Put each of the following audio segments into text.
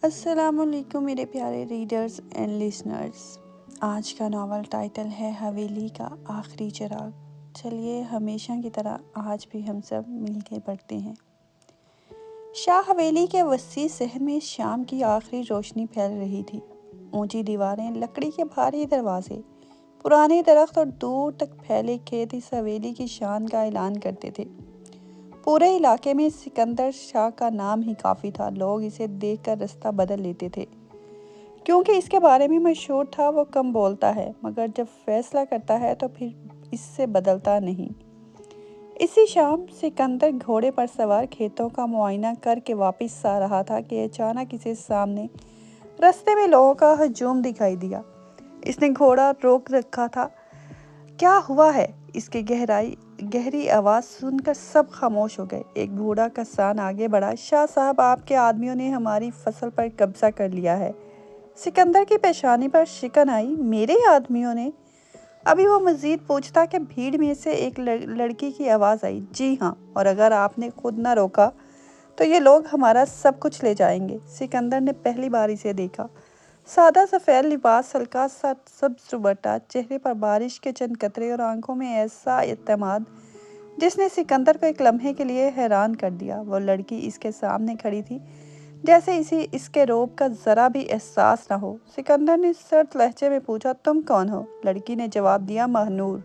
السلام علیکم میرے پیارے ریڈرز اینڈ لسنرز۔ آج کا ناول ٹائٹل ہے حویلی کا آخری چراغ۔ چلیے ہمیشہ کی طرح آج بھی ہم سب مل کے پڑھتے ہیں۔ شاہ حویلی کے وسیع صحن میں شام کی آخری روشنی پھیل رہی تھی۔ اونچی دیواریں، لکڑی کے بھاری دروازے، پرانے درخت اور دور تک پھیلے کھیت اس حویلی کی شان کا اعلان کرتے تھے۔ پورے علاقے میں سکندر شاہ کا نام ہی کافی تھا۔ لوگ اسے دیکھ کر رستہ بدل لیتے تھے کیونکہ اس کے بارے میں مشہور تھا۔ وہ کم بولتا ہے مگر جب فیصلہ کرتا ہے تو پھر اس سے بدلتا نہیں۔ اسی شام سکندر گھوڑے پر سوار کھیتوں کا معائنہ کر کے واپس آ رہا تھا کہ اچانک اسے سامنے رستے میں لوگوں کا ہجوم دکھائی دیا۔ اس نے گھوڑا روک رکھا تھا۔ کیا ہوا ہے؟ اس کی گہری آواز سن کر سب خاموش ہو گئے۔ ایک بوڑھا کسان آگے بڑھا۔ شاہ صاحب، آپ کے آدمیوں نے ہماری فصل پر قبضہ کر لیا ہے۔ سکندر کی پیشانی پر شکن آئی۔ میرے آدمیوں نے؟ ابھی وہ مزید پوچھتا کہ بھیڑ میں سے ایک لڑکی کی آواز آئی، جی ہاں، اور اگر آپ نے خود نہ روکا تو یہ لوگ ہمارا سب کچھ لے جائیں گے۔ سکندر نے پہلی بار اسے دیکھا۔ سادہ سفید لباس، ہلکا سا سبز دوپٹہ، چہرے پر بارش کے چند قطرے اور آنکھوں میں ایسا اعتماد جس نے سکندر کو ایک لمحے کے لیے حیران کر دیا۔ وہ لڑکی اس کے سامنے کھڑی تھی جیسے اس کے رعب کا ذرا بھی احساس نہ ہو۔ سکندر نے سرد لہجے میں پوچھا، تم کون ہو؟ لڑکی نے جواب دیا، ماہنور۔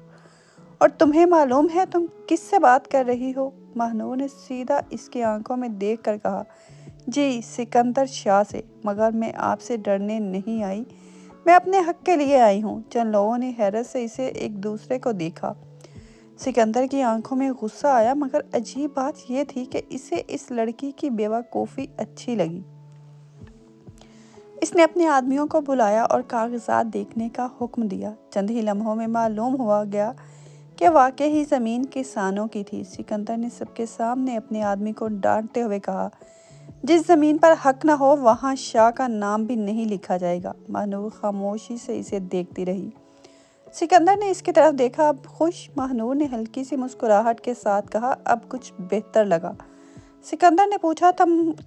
اور تمہیں معلوم ہے تم کس سے بات کر رہی ہو؟ ماہنور نے سیدھا اس کی آنکھوں میں دیکھ کر کہا، جی، سکندر شاہ سے، مگر میں آپ سے ڈرنے نہیں آئی، میں اپنے حق کے لیے آئی ہوں۔ چند لوگوں نے حیرت سے اسے ایک دوسرے کو دیکھا۔ سکندر کی آنکھوں میں غصہ آیا، مگر عجیب بات یہ تھی کہ اسے اس لڑکی کی بیوقوفی اچھی لگی۔ اس نے اپنے آدمیوں کو بلایا اور کاغذات دیکھنے کا حکم دیا۔ چند ہی لمحوں میں معلوم ہوا گیا کہ واقعی زمین کسانوں کی تھی۔ سکندر نے سب کے سامنے اپنے آدمی کو ڈانٹتے ہوئے کہا، جس زمین پر حق نہ ہو وہاں شاہ کا نام بھی نہیں لکھا جائے گا۔ ماہنور خاموشی سے اسے دیکھتی رہی۔ سکندر نے اس کی طرف دیکھا، اب خوش؟ ماہنور نے ہلکی سی مسکراہٹ کے ساتھ کہا، اب کچھ بہتر لگا۔ سکندر نے پوچھا،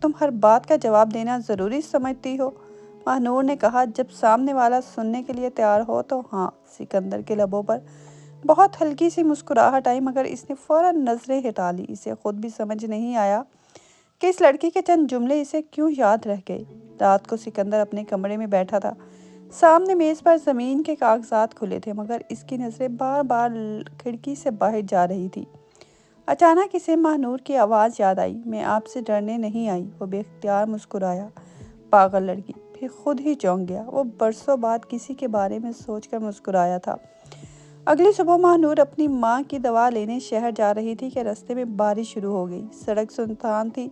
تم ہر بات کا جواب دینا ضروری سمجھتی ہو؟ ماہنور نے کہا، جب سامنے والا سننے کے لیے تیار ہو تو ہاں۔ سکندر کے لبوں پر بہت ہلکی سی مسکراہٹ آئی، مگر اس نے فوراً نظریں ہٹا لی۔ اسے خود بھی سمجھ نہیں آیا کہ اس لڑکی کے چند جملے اسے کیوں یاد رہ گئے۔ رات کو سکندر اپنے کمرے میں بیٹھا تھا۔ سامنے میز پر زمین کے کاغذات کھلے تھے، مگر اس کی نظریں بار بار کھڑکی سے باہر جا رہی تھی۔ اچانک اسے ماہنور کی آواز یاد آئی، میں آپ سے ڈرنے نہیں آئی۔ وہ بے اختیار مسکرایا۔ پاگل لڑکی! پھر خود ہی چونک گیا۔ وہ برسوں بعد کسی کے بارے میں سوچ کر مسکرایا تھا۔ اگلی صبح ماہنور اپنی ماں کی دوا لینے شہر جا رہی تھی کہ رستے میں بارش شروع ہو گئی۔ سڑک سنسان تھی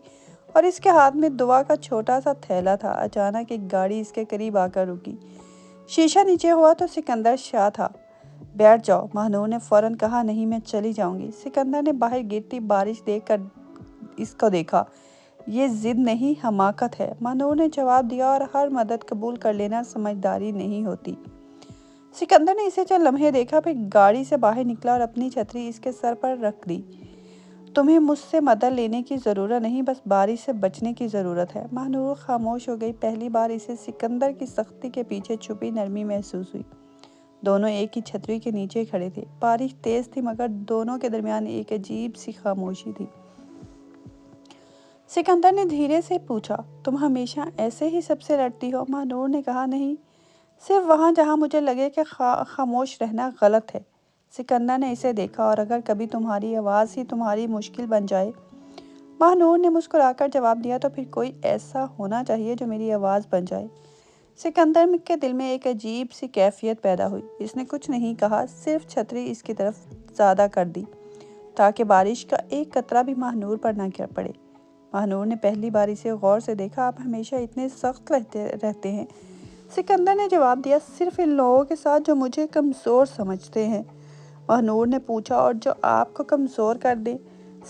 اور اس کے ہاتھ میں دوا کا چھوٹا سا تھیلا تھا۔ اچانک ایک گاڑی اس کے قریب آ کر رکی۔ شیشہ نیچے ہوا تو سکندر شاہ تھا۔ بیٹھ جاؤ، ماہنور نے فوراً کہا۔ نہیں، میں چلی جاؤں گی۔ سکندر نے باہر گرتی بارش دیکھ کر اس کو دیکھا۔ یہ ضد نہیں، حماقت ہے، ماہنور نے جواب دیا، اور ہر مدد قبول کر لینا سمجھداری نہیں ہوتی۔ سکندر نے اسے چند لمحے دیکھا، پھر گاڑی سے باہر نکلا اور اپنی چھتری اس کے سر پر رکھ دی۔ تمہیں مجھ سے مدد لینے کی ضرورت نہیں، بس بارش سے بچنے کی ضرورت ہے۔ ماہنور خاموش ہو گئی۔ پہلی بار اسے سکندر کی سختی کے پیچھے چھپی نرمی محسوس ہوئی۔ دونوں ایک ہی چھتری کے نیچے کھڑے تھے۔ بارش تیز تھی، مگر دونوں کے درمیان ایک عجیب سی خاموشی تھی۔ سکندر نے دھیرے سے پوچھا، تم ہمیشہ ایسے ہی سب سے لڑتی ہو؟ ماہنور نے کہا، نہیں، صرف وہاں جہاں مجھے لگے کہ خاموش رہنا غلط ہے۔ سکندر نے اسے دیکھا، اور اگر کبھی تمہاری آواز ہی تمہاری مشکل بن جائے؟ ماہنور نے مسکرا کر جواب دیا، تو پھر کوئی ایسا ہونا چاہیے جو میری آواز بن جائے۔ سکندر کے دل میں ایک عجیب سی کیفیت پیدا ہوئی۔ اس نے کچھ نہیں کہا، صرف چھتری اس کی طرف زیادہ کر دی تاکہ بارش کا ایک قطرہ بھی ماہنور پر نہ گر پڑے۔ ماہنور نے پہلی بار اسے غور سے دیکھا۔ آپ ہمیشہ اتنے سخت رہتے ہیں؟ سکندر نے جواب دیا، صرف ان لوگوں کے ساتھ جو مجھے کمزور سمجھتے ہیں۔ ماہنور نے پوچھا، اور جو آپ کو کمزور کر دیں؟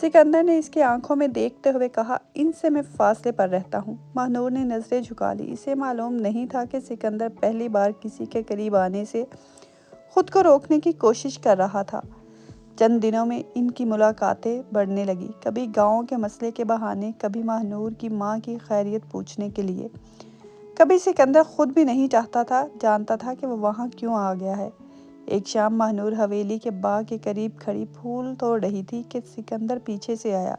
سکندر نے اس کی آنکھوں میں دیکھتے ہوئے کہا، ان سے میں فاصلے پر رہتا ہوں۔ ماہنور نے نظریں جھکا لی۔ اسے معلوم نہیں تھا کہ سکندر پہلی بار کسی کے قریب آنے سے خود کو روکنے کی کوشش کر رہا تھا۔ چند دنوں میں ان کی ملاقاتیں بڑھنے لگی، کبھی گاؤں کے مسئلے کے بہانے، کبھی ماہنور کی ماں کی خیریت پوچھنے کے لیے۔ کبھی سکندر خود بھی نہیں جانتا تھا کہ وہ وہاں کیوں آ گیا ہے۔ ایک شام ماہنور حویلی کے باغ کے قریب کھڑی پھول توڑ رہی تھی کہ سکندر پیچھے سے آیا۔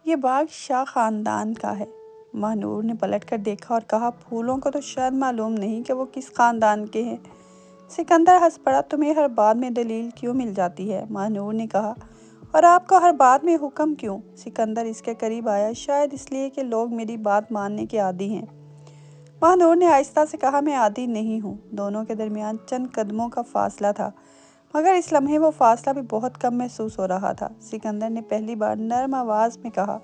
یہ باغ شاہ خاندان کا ہے۔ ماہنور نے پلٹ کر دیکھا اور کہا، پھولوں کو تو شاید معلوم نہیں کہ وہ کس خاندان کے ہیں۔ سکندر ہنس پڑا، تمہیں ہر بات میں دلیل کیوں مل جاتی ہے؟ ماہنور نے کہا، اور آپ کو ہر بات میں حکم کیوں؟ سکندر اس کے قریب آیا، شاید اس لیے کہ لوگ میری بات ماننے کے عادی ہیں۔ ماہنور نے آہستہ سے کہا، میں عادی نہیں ہوں۔ دونوں کے درمیان چند قدموں کا فاصلہ تھا، مگر اس لمحے وہ فاصلہ بھی بہت کم محسوس ہو رہا تھا۔ سکندر نے پہلی بار نرم آواز میں کہا،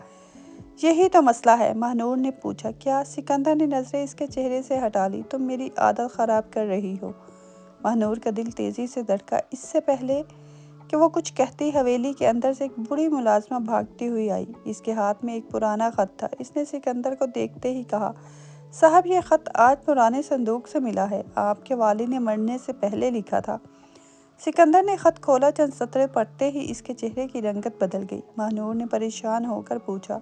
یہی تو مسئلہ ہے؟ ماہنور نے پوچھا، کیا؟ سکندر نے نظریں اس کے چہرے سے ہٹا لی، تم میری عادت خراب کر رہی ہو۔ ماہنور کا دل تیزی سے دھڑکا۔ اس سے پہلے کہ وہ کچھ کہتی، حویلی کے اندر سے ایک بوڑھی ملازمہ بھاگتی ہوئی آئی۔ اس کے ہاتھ میں ایک پرانا خط تھا۔ اس نے سکندر کو دیکھتے ہی کہا، صاحب، یہ خط آج پرانے صندوق سے ملا ہے، آپ کے والد نے مرنے سے پہلے لکھا تھا۔ سکندر نے خط کھولا، چند سطریں پڑھتے ہی اس کے چہرے کی رنگت بدل گئی۔ ماہنور نے پریشان ہو کر پوچھا،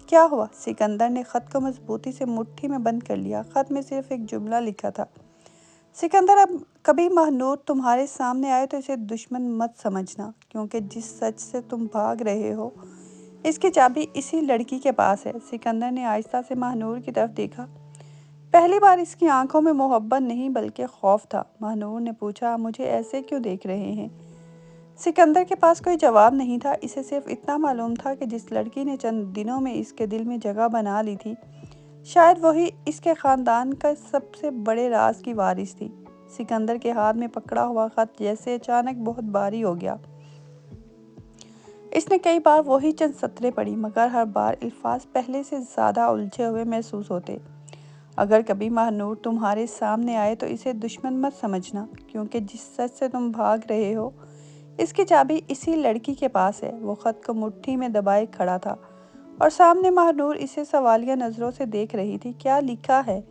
کیا ہوا؟ سکندر نے خط کو مضبوطی سے مٹھی میں بند کر لیا۔ خط میں صرف ایک جملہ لکھا تھا، سکندر، اب کبھی ماہنور تمہارے سامنے آئے تو اسے دشمن مت سمجھنا، کیونکہ جس سچ سے تم بھاگ رہے ہو اس کی چابی اسی لڑکی کے پاس ہے۔ سکندر نے آہستہ سے ماہنور کی طرف دیکھا۔ پہلی بار اس کی آنکھوں میں محبت نہیں بلکہ خوف تھا۔ ماہنور نے پوچھا، آپ مجھے ایسے کیوں دیکھ رہے ہیں؟ سکندر کے پاس کوئی جواب نہیں تھا۔ اسے صرف اتنا معلوم تھا کہ جس لڑکی نے چند دنوں میں اس کے دل میں جگہ بنا لی تھی، شاید وہی اس کے خاندان کا سب سے بڑے راز کی وارث تھی۔ سکندر کے ہاتھ میں پکڑا ہوا خط جیسے اچانک بہت بھاری ہو گیا۔ اس نے کئی بار وہی چند سطریں پڑھی، مگر ہر بار الفاظ پہلے سے زیادہ الجھے ہوئے محسوس ہوتے۔ اگر کبھی ماہنور تمہارے سامنے آئے تو اسے دشمن مت سمجھنا، کیونکہ جس سچ سے تم بھاگ رہے ہو اس کی چابی اسی لڑکی کے پاس ہے۔ وہ خط کو مٹھی میں دبائے کھڑا تھا اور سامنے ماہنور اسے سوالیہ نظروں سے دیکھ رہی تھی۔ کیا لکھا ہے؟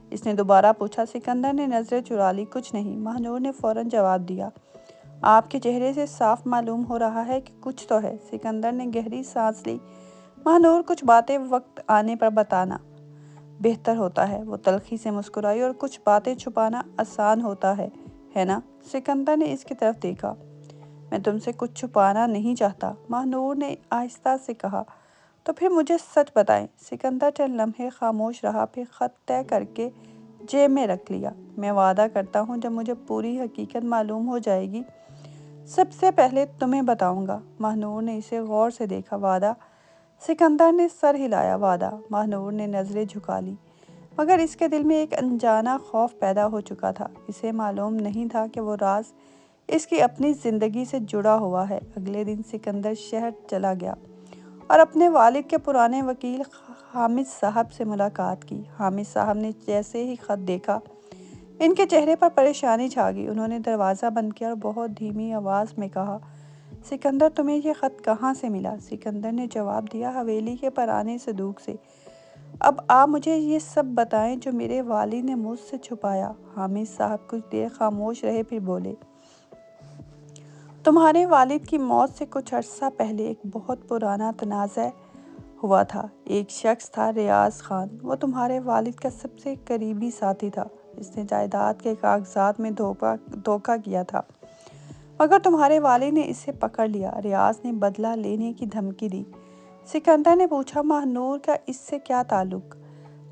اس نے دوبارہ پوچھا۔ سکندر نے نظریں چرا لی، کچھ نہیں۔ ماہنور نے فوراً جواب دیا، آپ کے چہرے سے صاف معلوم ہو رہا ہے کہ کچھ تو ہے۔ سکندر نے گہری سانس لی۔ ماہنور، کچھ باتیں وقت آنے پر بتانا بہتر ہوتا ہے۔ وہ تلخی سے مسکرائی، اور کچھ باتیں چھپانا آسان ہوتا ہے نا؟ سکندر نے اس کی طرف دیکھا۔ میں تم سے کچھ چھپانا نہیں چاہتا، ماہنور نے آہستہ سے کہا، تو پھر مجھے سچ بتائیں۔ سکندر چند لمحے خاموش رہا، پھر خط طے کر کے جیب میں رکھ لیا۔ میں وعدہ کرتا ہوں جب مجھے پوری حقیقت معلوم ہو جائے گی سب سے پہلے تمہیں بتاؤں گا۔ ماہنور نے اسے غور سے دیکھا۔ وعدہ؟ سکندر نے سر ہلایا۔ وعدہ؟ ماہنور نے نظریں جھکا لی، مگر اس کے دل میں ایک انجانا خوف پیدا ہو چکا تھا۔ اسے معلوم نہیں تھا کہ وہ راز اس کی اپنی زندگی سے جڑا ہوا ہے۔ اگلے دن سکندر شہر چلا گیا اور اپنے والد کے پرانے وکیل حامد صاحب سے ملاقات کی۔ حامد صاحب نے جیسے ہی خط دیکھا ان کے چہرے پر پریشانی چھا گئی۔ انہوں نے دروازہ بند کیا اور بہت دھیمی آواز میں کہا، سکندر، تمہیں یہ خط کہاں سے ملا؟ سکندر نے جواب دیا، حویلی کے پرانے صندوق سے۔ اب آپ مجھے یہ سب بتائیں جو میرے والد نے مجھ سے چھپایا۔ حامد صاحب کچھ دیر خاموش رہے، پھر بولے، تمہارے والد کی موت سے کچھ عرصہ پہلے ایک بہت پرانا تنازع ہوا تھا۔ ایک شخص تھا، ریاض خان، وہ تمہارے والد کا سب سے قریبی ساتھی تھا۔ اس نے جائیداد کے کاغذات میں دھوکہ کیا تھا، مگر تمہارے والد نے اسے پکڑ لیا۔ ریاض نے بدلہ لینے کی دھمکی دی۔ سکندر نے پوچھا، ماہنور کا اس سے کیا تعلق؟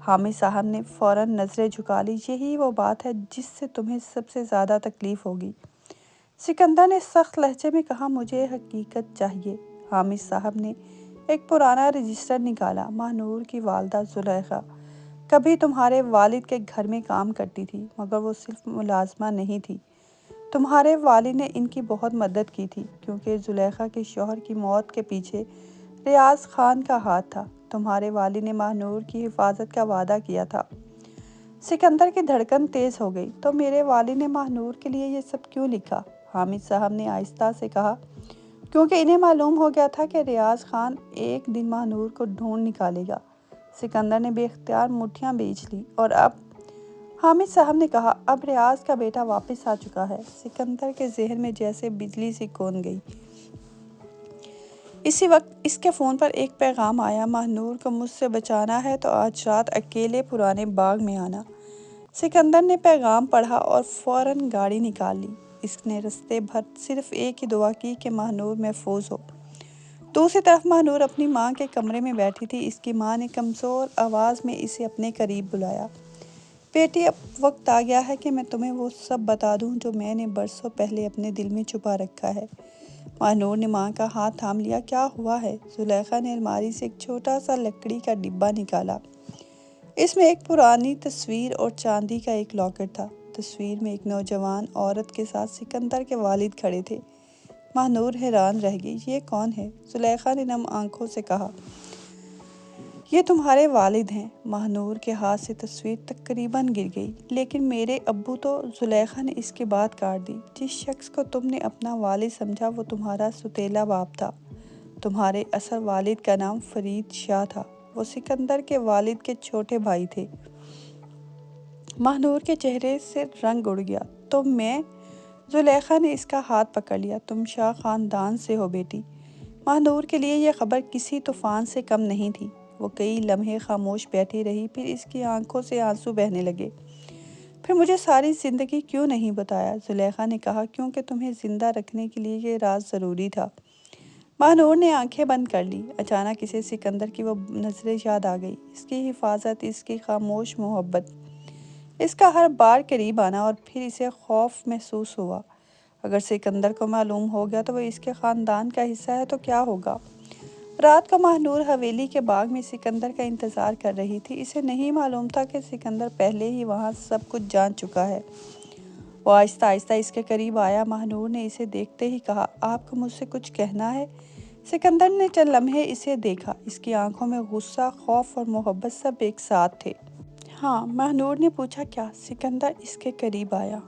حامد صاحب نے فوراً نظریں جھکا لی، یہی وہ بات ہے جس سے تمہیں سب سے زیادہ تکلیف ہوگی۔ سکندر نے سخت لہجے میں کہا، مجھے حقیقت چاہیے۔ حامد صاحب نے ایک پرانا رجسٹر نکالا۔ ماہنور کی والدہ زلیخا کبھی تمہارے والد کے گھر میں کام کرتی تھی، مگر وہ صرف ملازمہ نہیں تھی۔ تمہارے والد نے ان کی بہت مدد کی تھی، کیونکہ زلیخا کے شوہر کی موت کے پیچھے ریاض خان کا ہاتھ تھا۔ تمہارے والد نے ماہنور کی حفاظت کا وعدہ کیا تھا۔ سکندر کی دھڑکن تیز ہو گئی۔ تو میرے والد نے ماہنور کے لیے یہ سب کیوں لکھا؟ حامد صاحب نے آہستہ سے کہا، کیونکہ انہیں معلوم ہو گیا تھا کہ ریاض خان ایک دن ماہنور کو ڈھونڈ نکالے گا۔ سکندر نے بے اختیار مٹھیاں بیچ لی۔ اور اب؟ حامد صاحب نے کہا، اب ریاض کا بیٹا واپس آ چکا ہے۔ سکندر کے ذہن میں جیسے بجلی سی کون گئی۔ اسی وقت اس کے فون پر ایک پیغام آیا، ماہنور کو مجھ سے بچانا ہے تو آج رات اکیلے پرانے باغ میں آنا۔ سکندر نے پیغام پڑھا اور فوراً گاڑی نکال لی۔ اس نے رستے بھر صرف ایک ہی دعا کی کہ ماہنور محفوظ ہو۔ دوسری طرف ماہنور اپنی ماں کے کمرے میں بیٹھی تھی۔ اس کی ماں نے کمزور آواز میں اسے اپنے قریب بلایا۔ بیٹی، اب وقت آ گیا ہے کہ میں تمہیں وہ سب بتا دوں جو میں نے برسوں پہلے اپنے دل میں چھپا رکھا ہے۔ ماہنور نے ماں کا ہاتھ تھام لیا۔ کیا ہوا ہے؟ زلیخا نے الماری سے ایک چھوٹا سا لکڑی کا ڈبہ نکالا۔ اس میں ایک پرانی تصویر اور چاندی کا ایک لاکٹ تھا۔ تصویر میں ایک نوجوان عورت کے ساتھ سکندر کے والد کھڑے تھے۔ ماہنور حیران رہ گئی۔ یہ کون ہے؟ زلیخا نے نم آنکھوں سے کہا۔ یہ تمہارے والد ہیں۔ ماہنور کے ہاتھ سے تصویر تقریباً گر گئی۔ لیکن میرے ابو تو… زلیخا نے اس کی بات کاٹ دی۔ جس شخص کو تم نے اپنا والد سمجھا وہ تمہارا سوتیلا باپ تھا۔ تمہارے اصل والد کا نام فرید شاہ تھا۔ وہ سکندر کے والد کے چھوٹے بھائی تھے۔ ماہنور کے چہرے سے رنگ اڑ گیا۔ تو میں… زلیخا نے اس کا ہاتھ پکڑ لیا۔ تم شاہ خاندان سے ہو بیٹی۔ ماہنور کے لیے یہ خبر کسی طوفان سے کم نہیں تھی۔ وہ کئی لمحے خاموش بیٹھی رہی، پھر اس کی آنکھوں سے آنسو بہنے لگے۔ پھر مجھے ساری زندگی کیوں نہیں بتایا؟ زلیخا نے کہا۔ کیونکہ تمہیں زندہ رکھنے کے لیے یہ راز ضروری تھا۔ ماہنور نے آنکھیں بند کر لی۔ اچانک اسے سکندر کی وہ نظریں یاد آ گئی، اس کی حفاظت، اس کی خاموش محبت، اس کا ہر بار قریب آنا، اور پھر اسے خوف محسوس ہوا۔ اگر سکندر کو معلوم ہو گیا تو وہ اس کے خاندان کا حصہ ہے تو کیا ہوگا؟ رات کو ماہنور حویلی کے باغ میں سکندر کا انتظار کر رہی تھی۔ اسے نہیں معلوم تھا کہ سکندر پہلے ہی وہاں سب کچھ جان چکا ہے۔ وہ آہستہ آہستہ اس کے قریب آیا۔ ماہنور نے اسے دیکھتے ہی کہا، آپ کو مجھ سے کچھ کہنا ہے؟ سکندر نے چند لمحے اسے دیکھا۔ اس کی آنکھوں میں غصہ، خوف اور محبت سب ایک ساتھ تھے۔ ہاں، ماہنور نے پوچھا۔ کیا؟ سکندر اس کے قریب آیا۔